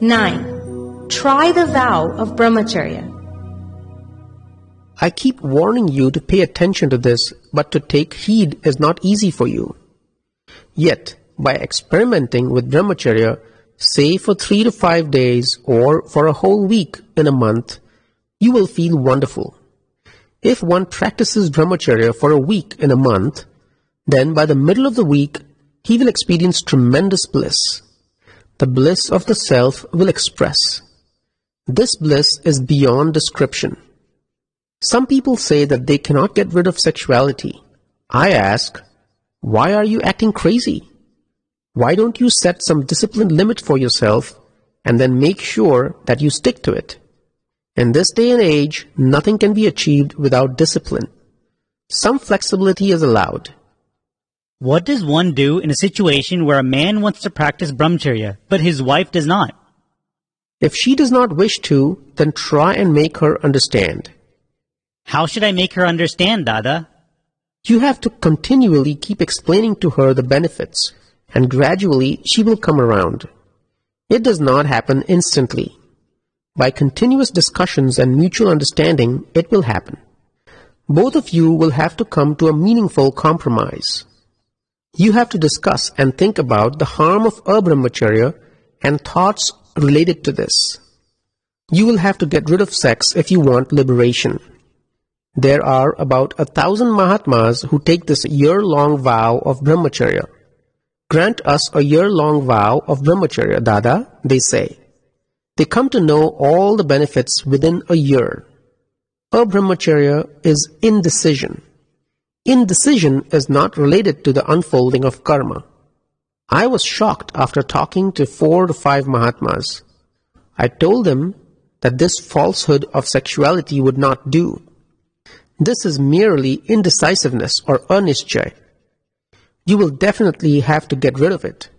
9. Try the vow of brahmacharya. I keep warning you to pay attention to this, but to take heed is not easy for you. Yet, by experimenting with brahmacharya, say for 3 to 5 days or for a whole week in a month, you will feel wonderful. If one practices brahmacharya for a week in a month, then by the middle of the week, he will experience tremendous bliss. The bliss of the self will express. This bliss is beyond description. Some people say that they cannot get rid of sexuality. I ask, why are you acting crazy? Why don't you set some disciplined limit for yourself and then make sure that you stick to it? In this day and age, nothing can be achieved without discipline. Some flexibility is allowed. What does one do in a situation where a man wants to practice brahmacharya, but his wife does not? If she does not wish to, then try and make her understand. How should I make her understand, Dada? You have to continually keep explaining to her the benefits, and gradually she will come around. It does not happen instantly. By continuous discussions and mutual understanding, it will happen. Both of you will have to come to a meaningful compromise. You have to discuss and think about the harm of abrahmacharya and thoughts related to this. You will have to get rid of sex if you want liberation. There are about 1,000 Mahatmas who take this year-long vow of brahmacharya. Grant us a year-long vow of brahmacharya, Dada, they say. They come to know all the benefits within a year. Abrahmacharya is indecision. Indecision is not related to the unfolding of karma. I was shocked after talking to 4 to 5 Mahatmas. I told them that this falsehood of sexuality would not do. This is merely indecisiveness or anischay. You will definitely have to get rid of it.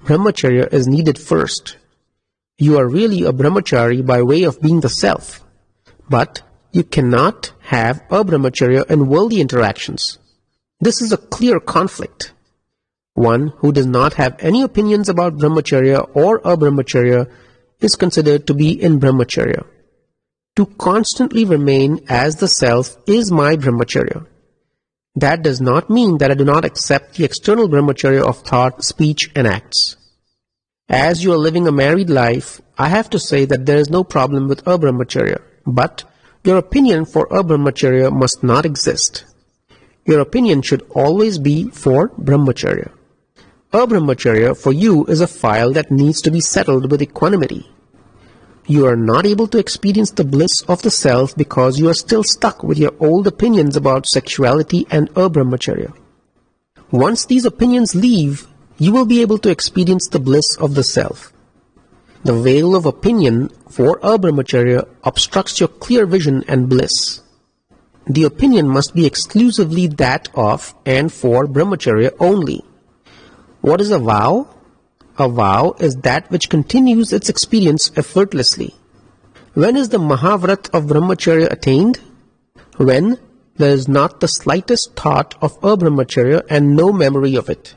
Brahmacharya is needed first. You are really a brahmachari by way of being the self. But you cannot have a brahmacharya in worldly interactions. This is a clear conflict. One who does not have any opinions about brahmacharya or a brahmacharya is considered to be in brahmacharya. To constantly remain as the self is my brahmacharya. That does not mean that I do not accept the external brahmacharya of thought, speech, and acts. As you are living a married life, I have to say that there is no problem with a brahmacharya, but your opinion for a brahmacharya must not exist. Your opinion should always be for brahmacharya. A brahmacharya for you is a file that needs to be settled with equanimity. You are not able to experience the bliss of the self because you are still stuck with your old opinions about sexuality and a brahmacharya. Once these opinions leave, you will be able to experience the bliss of the self. The veil of opinion for a brahmacharya obstructs your clear vision and bliss. The opinion must be exclusively that of and for brahmacharya only. What is a vow? A vow is that which continues its experience effortlessly. When is the Mahavrat of brahmacharya attained? When there is not the slightest thought of a brahmacharya and no memory of it.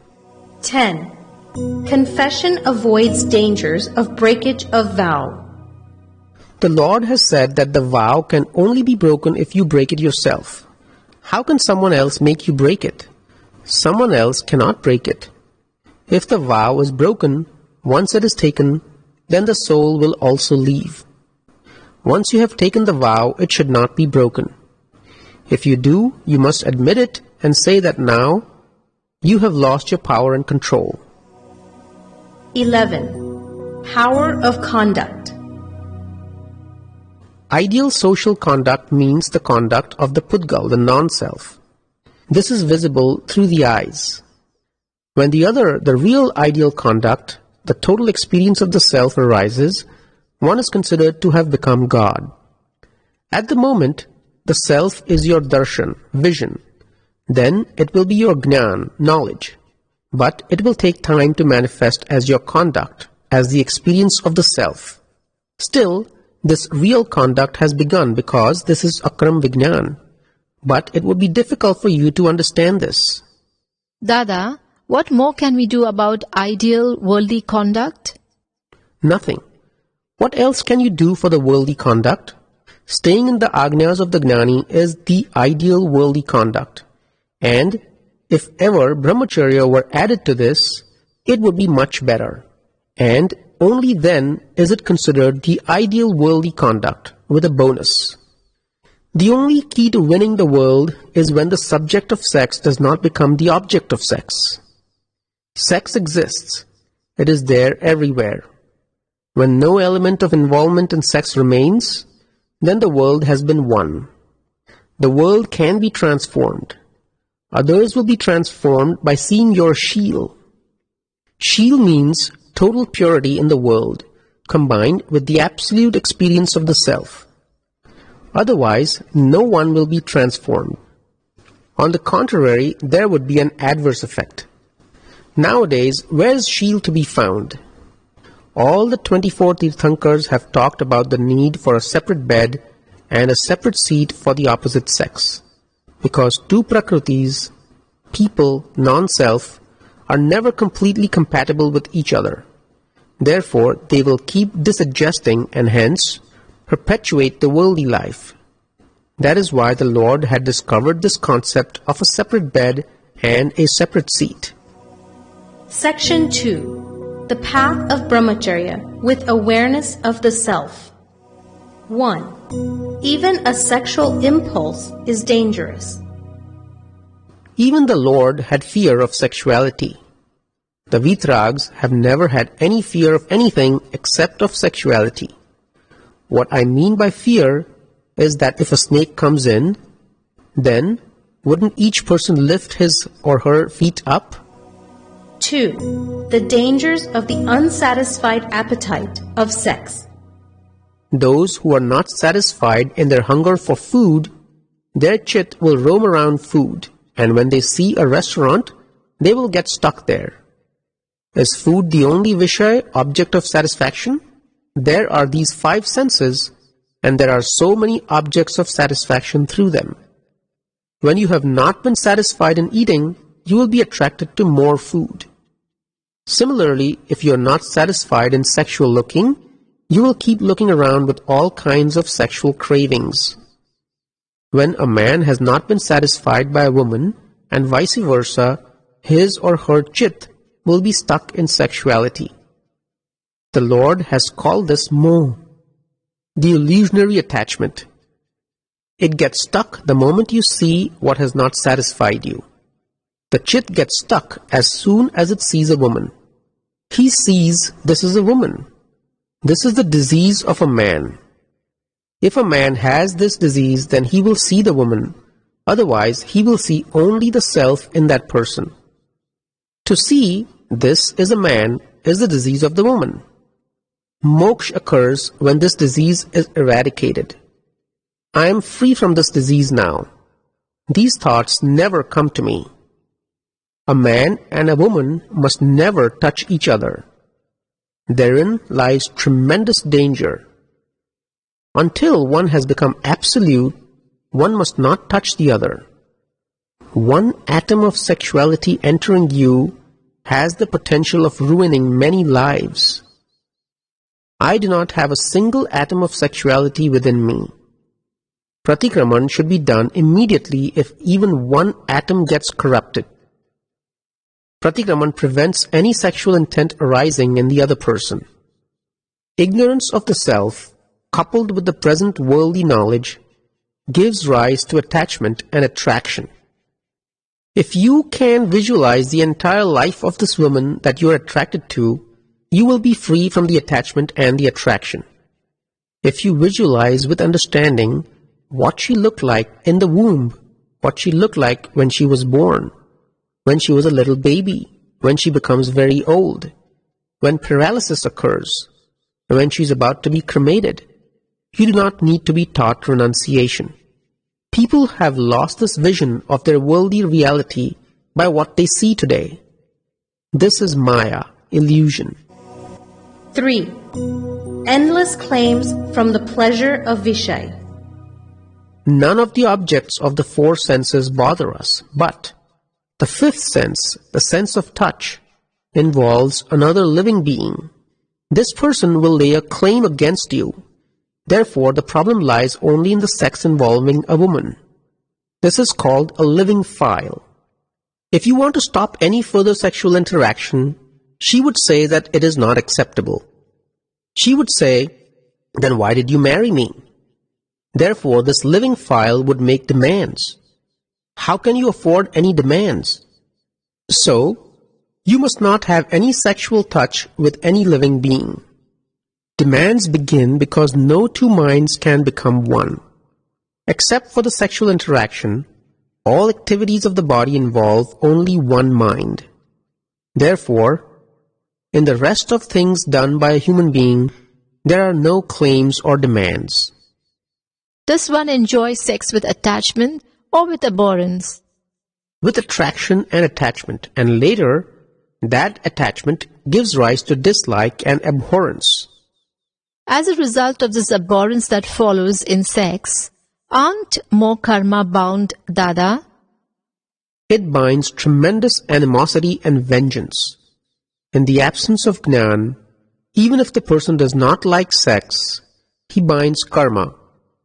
10. Confession avoids dangers of breakage of vow. The Lord has said that the vow can only be broken if you break it yourself. How can someone else make you break it? Someone else cannot break it. If the vow is broken, once it is taken, then the soul will also leave. Once you have taken the vow, it should not be broken. If you do, you must admit it and say that now you have lost your power and control. 11. Power of conduct. Ideal social conduct means the conduct of the Pudgal, the non-self. This is visible through the eyes. When the real ideal conduct, the total experience of the self arises, one is considered to have become God. At the moment, the self is your darshan, vision. Then it will be your jnana, knowledge. But it will take time to manifest as your conduct, as the experience of the self. Still, this real conduct has begun because this is akram vijnan. But it would be difficult for you to understand this. Dada, what more can we do about ideal worldly conduct? Nothing. What else can you do for the worldly conduct? Staying in the agnyas of the Gnani is the ideal worldly conduct. And if ever brahmacharya were added to this, it would be much better. And only then is it considered the ideal worldly conduct with a bonus. The only key to winning the world is when the subject of sex does not become the object of sex. Sex exists. It is there everywhere. When no element of involvement in sex remains, then the world has been won. The world can be transformed. Others will be transformed by seeing your Sheel. Sheel means total purity in the world, combined with the absolute experience of the self. Otherwise, no one will be transformed. On the contrary, there would be an adverse effect. Nowadays, where is Sheel to be found? All the 24 Tirthankars have talked about the need for a separate bed and a separate seat for the opposite sex, because two prakritis, people, non-self, are never completely compatible with each other. Therefore, they will keep disadjusting and hence perpetuate the worldly life. That is why the Lord had discovered this concept of a separate bed and a separate seat. Section 2. The Path of Brahmacharya with Awareness of the Self. 1. Even a sexual impulse is dangerous. Even the Lord had fear of sexuality. The Vitrags have never had any fear of anything except of sexuality. What I mean by fear is that if a snake comes in, then wouldn't each person lift his or her feet up? 2. The dangers of the unsatisfied appetite of sex. Those who are not satisfied in their hunger for food, their chit will roam around food, and when they see a restaurant, they will get stuck there. Is food the only Vishay, object of satisfaction? There are these 5 senses, and there are so many objects of satisfaction through them. When you have not been satisfied in eating, you will be attracted to more food. Similarly, if you are not satisfied in sexual looking, you will keep looking around with all kinds of sexual cravings. When a man has not been satisfied by a woman, and vice versa, his or her chit will be stuck in sexuality. The Lord has called this moh, the illusionary attachment. It gets stuck the moment you see what has not satisfied you. The chit gets stuck as soon as it sees a woman. He sees this is a woman. This is the disease of a man. If a man has this disease, then he will see the woman. Otherwise, he will see only the self in that person. To see this is a man is the disease of the woman. Moksha occurs when this disease is eradicated. I am free from this disease now. These thoughts never come to me. A man and a woman must never touch each other. Therein lies tremendous danger. Until one has become absolute, one must not touch the other. One atom of sexuality entering you has the potential of ruining many lives. I do not have a single atom of sexuality within me. Pratikraman should be done immediately if even one atom gets corrupted. Pratikraman prevents any sexual intent arising in the other person. Ignorance of the self, coupled with the present worldly knowledge, gives rise to attachment and attraction. If you can visualize the entire life of this woman that you are attracted to, you will be free from the attachment and the attraction. If you visualize with understanding what she looked like in the womb, what she looked like when she was born, when she was a little baby, when she becomes very old, when paralysis occurs, and when she is about to be cremated, you do not need to be taught renunciation. People have lost this vision of their worldly reality by what they see today. This is Maya, illusion. 3. Endless claims from the pleasure of Vishay. None of the objects of the 4 senses bother us, but the 5th sense, the sense of touch, involves another living being. this person will lay a claim against you. Therefore, the problem lies only in the sex involving a woman. This is called a living file. If you want to stop any further sexual interaction, she would say that it is not acceptable. She would say, then why did you marry me? Therefore, this living file would make demands. How can you afford any demands? So, you must not have any sexual touch with any living being. Demands begin because no two minds can become one. Except for the sexual interaction, all activities of the body involve only one mind. Therefore, in the rest of things done by a human being, there are no claims or demands. Does one enjoy sex with attachment or with abhorrence? With attraction and attachment, and later, that attachment gives rise to dislike and abhorrence. As a result of this abhorrence that follows in sex, aren't more karma bound, Dada? It binds tremendous animosity and vengeance. In the absence of Jnana, even if the person does not like sex, he binds karma,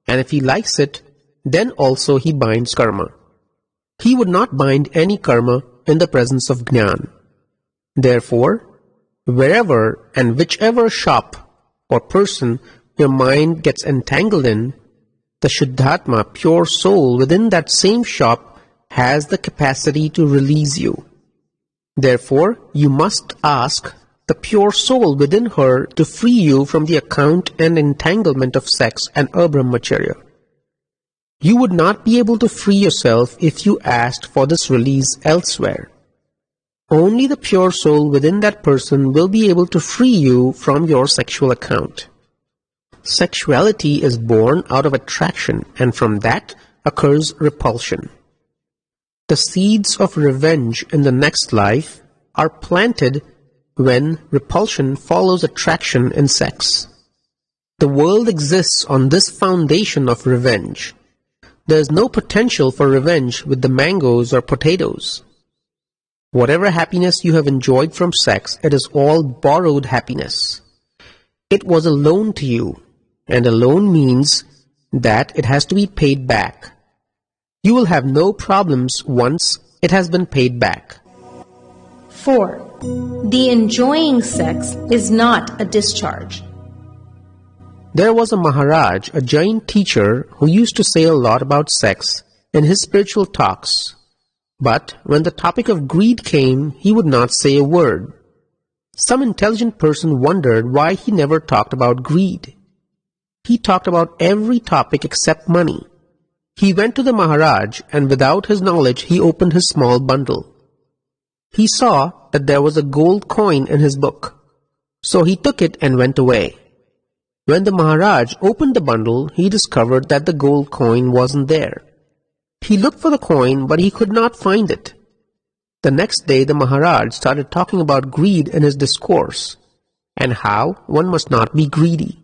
and if he likes it, then also he binds karma. He would not bind any karma in the presence of Jnana. Therefore, wherever and whichever shop or person your mind gets entangled in, the Shuddhatma, pure soul within that same shop has the capacity to release you. Therefore, you must ask the pure soul within her to free you from the account and entanglement of sex and abrahmacharya. You would not be able to free yourself if you asked for this release elsewhere. Only the pure soul within that person will be able to free you from your sexual account. Sexuality is born out of attraction, and from that occurs repulsion. The seeds of revenge in the next life are planted when repulsion follows attraction in sex. The world exists on this foundation of revenge. There is no potential for revenge with the mangoes or potatoes. Whatever happiness you have enjoyed from sex, it is all borrowed happiness. It was a loan to you, and a loan means that it has to be paid back. You will have no problems once it has been paid back. 4. The enjoying sex is not a discharge. There was a Maharaj, a Jain teacher, who used to say a lot about sex in his spiritual talks. But when the topic of greed came, he would not say a word. Some intelligent person wondered why he never talked about greed. He talked about every topic except money. He went to the Maharaj, and without his knowledge, he opened his small bundle. He saw that there was a gold coin in his book. So he took it and went away. When the Maharaj opened the bundle, he discovered that the gold coin wasn't there. He looked for the coin, but he could not find it. The next day, the Maharaj started talking about greed in his discourse, and how one must not be greedy.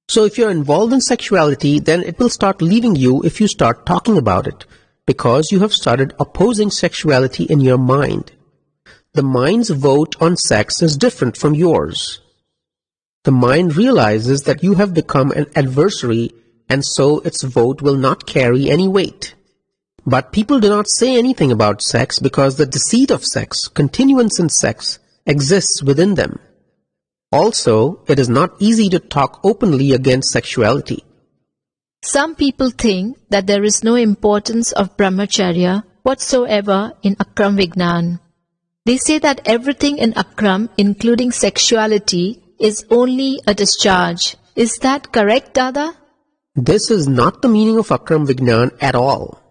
So if you're involved in sexuality, then it will start leaving you if you start talking about it, because you have started opposing sexuality in your mind. The mind's vote on sex is different from yours. The mind realizes that you have become an adversary, and so its vote will not carry any weight. But people do not say anything about sex because the deceit of sex, continuance in sex, exists within them. Also, it is not easy to talk openly against sexuality. Some people think that there is no importance of brahmacharya whatsoever in Akram Vignan. They say that everything in Akram, including sexuality, is only a discharge. Is that correct, Dada? This is not the meaning of Akram Vignan at all.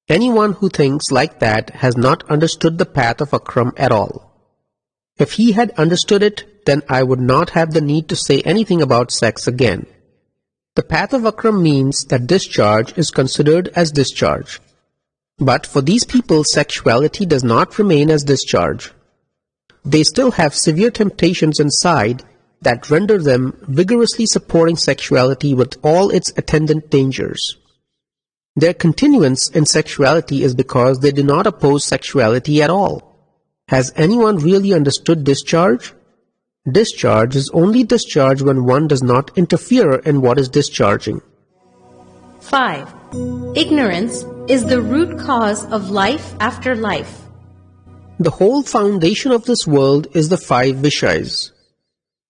Anyone who thinks like that has not understood the path of Akram at all. If he had understood it, then I would not have the need to say anything about sex again. The path of Akram means that discharge is considered as discharge. But for these people, sexuality does not remain as discharge. They still have severe temptations inside that render them vigorously supporting sexuality with all its attendant dangers. Their continuance in sexuality is because they do not oppose sexuality at all. Has anyone really understood discharge? Discharge is only discharge when one does not interfere in what is discharging. 5. Ignorance is the root cause of life after life. The whole foundation of this world is the 5 Vishayas.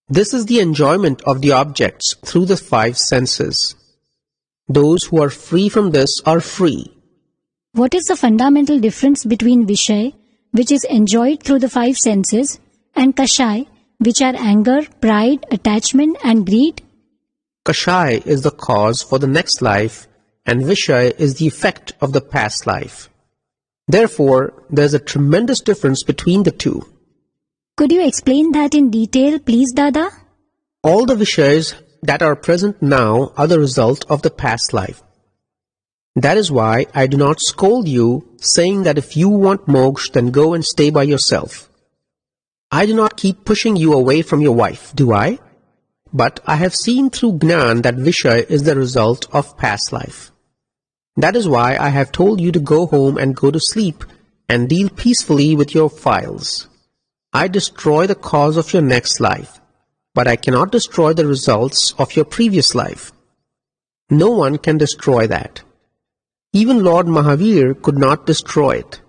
This is the enjoyment of the objects through the 5 senses. Those who are free from this are free. What is the fundamental difference between Vishay, which is enjoyed through the 5 senses, and Kashay, which are anger, pride, attachment, and greed? Kashay is the cause for the next life, and Vishay is the effect of the past life. Therefore, there is a tremendous difference between the two. Could you explain that in detail, please, Dada? All the Vishayas that are present now are the result of the past life. That is why I do not scold you, saying that if you want moksha, then go and stay by yourself. I do not keep pushing you away from your wife, do I? But I have seen through Gnan that Vishay is the result of past life. That is why I have told you to go home and go to sleep and deal peacefully with your files. I destroy the cause of your next life, but I cannot destroy the results of your previous life. No one can destroy that. Even Lord Mahavir could not destroy it.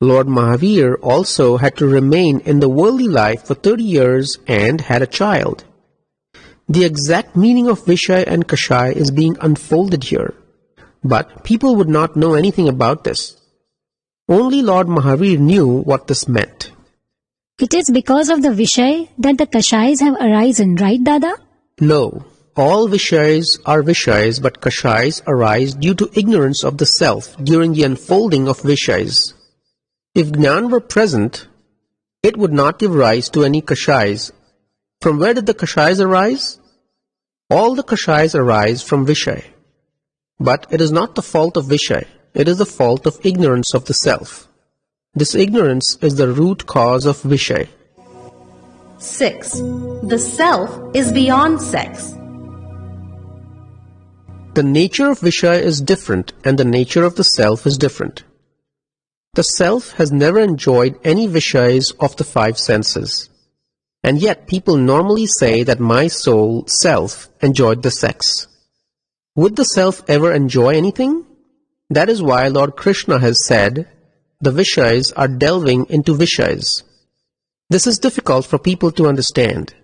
Lord Mahavir also had to remain in the worldly life for 30 years and had a child. The exact meaning of Vishay and Kashay is being unfolded here. But people would not know anything about this. Only Lord Mahavir knew what this meant. It is because of the Vishay that the Kashayas have arisen, right, Dada? No, all Vishayas are Vishayas, but Kashayas arise due to ignorance of the self during the unfolding of Vishayas. If Gnan were present, it would not give rise to any Kashayas. From where did the Kashayas arise? All the Kashayas arise from Vishay. But it is not the fault of Vishay, it is the fault of ignorance of the self. This ignorance is the root cause of Vishay. 6. The self is beyond sex. The nature of Vishay is different and the nature of the self is different. The self has never enjoyed any Vishayas of the 5 senses. And yet people normally say that my soul, self, enjoyed the sex. Would the self ever enjoy anything? That is why Lord Krishna has said, the Vishayas are delving into Vishayas. This is difficult for people to understand.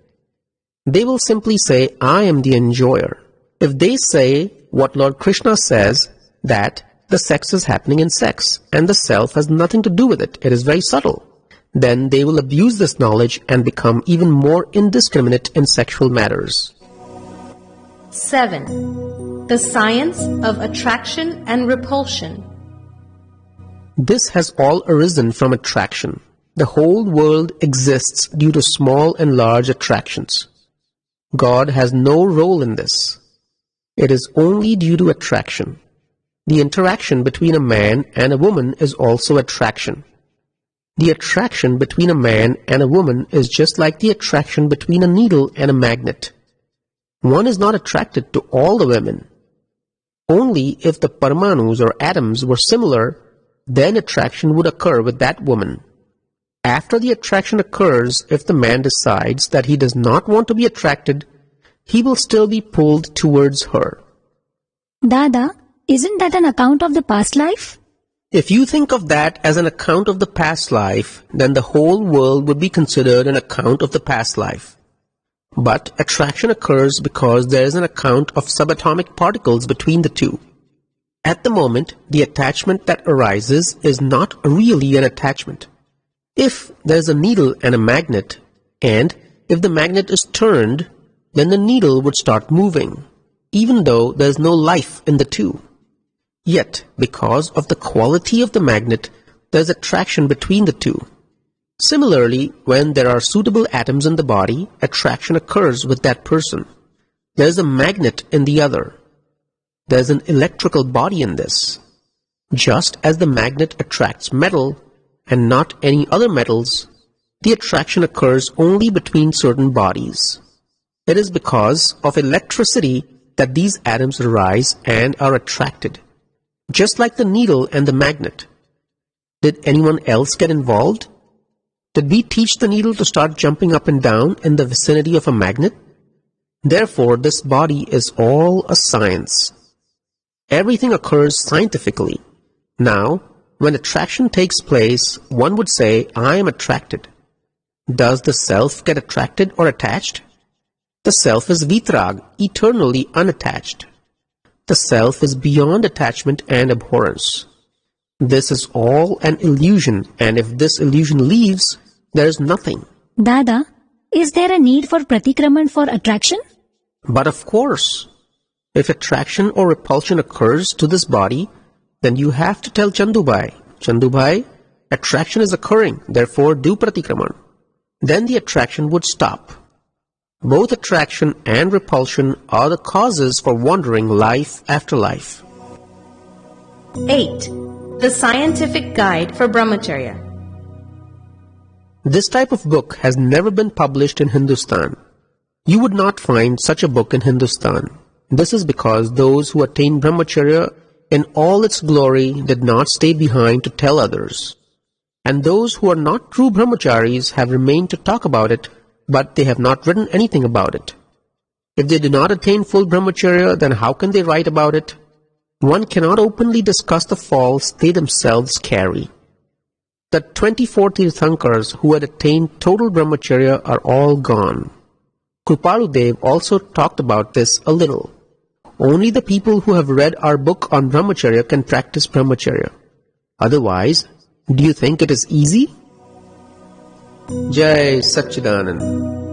They will simply say, I am the enjoyer. If they say what Lord Krishna says, that the sex is happening in sex, and the self has nothing to do with it, it is very subtle, then they will abuse this knowledge and become even more indiscriminate in sexual matters. 7. The science of attraction and repulsion. This has all arisen from attraction. The whole world exists due to small and large attractions. God has no role in this. It is only due to attraction. The interaction between a man and a woman is also attraction. The attraction between a man and a woman is just like the attraction between a needle and a magnet. One is not attracted to all the women. Only if the Paramanus or atoms were similar, then attraction would occur with that woman. After the attraction occurs, if the man decides that he does not want to be attracted, he will still be pulled towards her. Dada, isn't that an account of the past life? If you think of that as an account of the past life, then the whole world would be considered an account of the past life. But attraction occurs because there is an account of subatomic particles between the two. At the moment, the attachment that arises is not really an attachment. If there is a needle and a magnet, and if the magnet is turned, then the needle would start moving, even though there is no life in the two. Yet, because of the quality of the magnet, there is attraction between the two. Similarly, when there are suitable atoms in the body, attraction occurs with that person. There is a magnet in the other. There is an electrical body in this. Just as the magnet attracts metal and not any other metals, the attraction occurs only between certain bodies. It is because of electricity that these atoms arise and are attracted. Just like the needle and the magnet. Did anyone else get involved? Did we teach the needle to start jumping up and down in the vicinity of a magnet? Therefore, this body is all a science. Everything occurs scientifically. Now, when attraction takes place, one would say, I am attracted. Does the self get attracted or attached? The self is vitrag, eternally unattached. The self is beyond attachment and abhorrence. This is all an illusion, and if this illusion leaves, there is nothing. Dada, is there a need for pratikraman for attraction? But of course, if attraction or repulsion occurs to this body, then you have to tell Chandubai, Chandubai, attraction is occurring, therefore do pratikraman. Then the attraction would stop. Both attraction and repulsion are the causes for wandering life after life. 8. The Scientific Guide for Brahmacharya. This type of book has never been published in Hindustan. You would not find such a book in Hindustan. This is because those who attained brahmacharya in all its glory did not stay behind to tell others. And those who are not true brahmacharis have remained to talk about it, but they have not written anything about it. If they do not attain full brahmacharya, then how can they write about it? One cannot openly discuss the faults they themselves carry. The 24 Tirthankars who had attained total brahmacharya are all gone. Kripaludev also talked about this a little. Only the people who have read our book on brahmacharya can practice brahmacharya. Otherwise, do you think it is easy? Jai Satchidanand.